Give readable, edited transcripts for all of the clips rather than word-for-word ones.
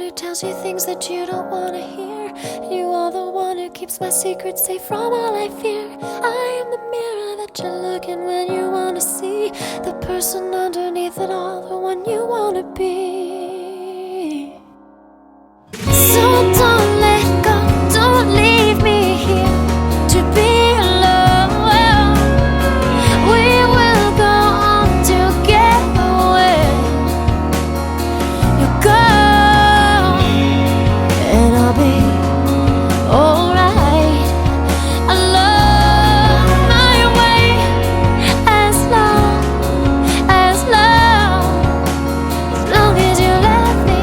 who tells you things that you don't wanna hear. You are the one who keeps my secrets safe from all I fear. I am the mirror that you look in when you wanna see the person underneath it all, the one you wanna be. So don't let go, don't leave me here to be alone. We will go on together when you go, and I'll be alright. I love my way as long as you love me.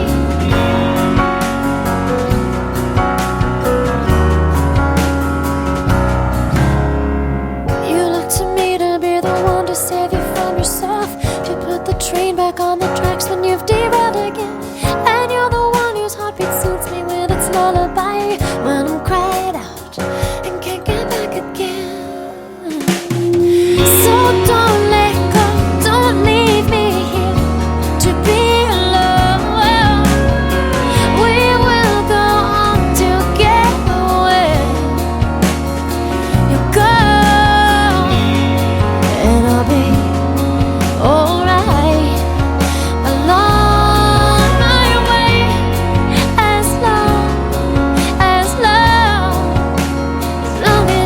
You look to me to be the one to save you from yourself, to put the train back on the tracks when you've derailed again. And you're the one whose heartbeat soothes me with its lullaby when I'm cried out and can't get back again. So don't let go, don't leave me here to be alone. We will go on together when you go, and I'll be alright along my way as long as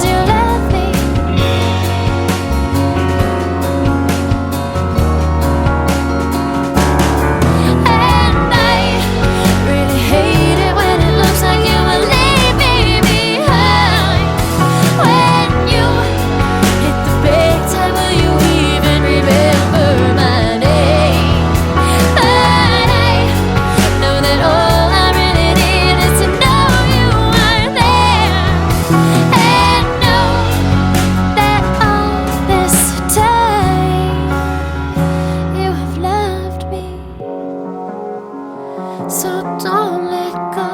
you love me. And I really hate it when it looks like you will leave me behind. When you hit the big time, will you even remember my name? But I know that all I really need is to know you are there, and know that all this time you have loved me. So don't let go,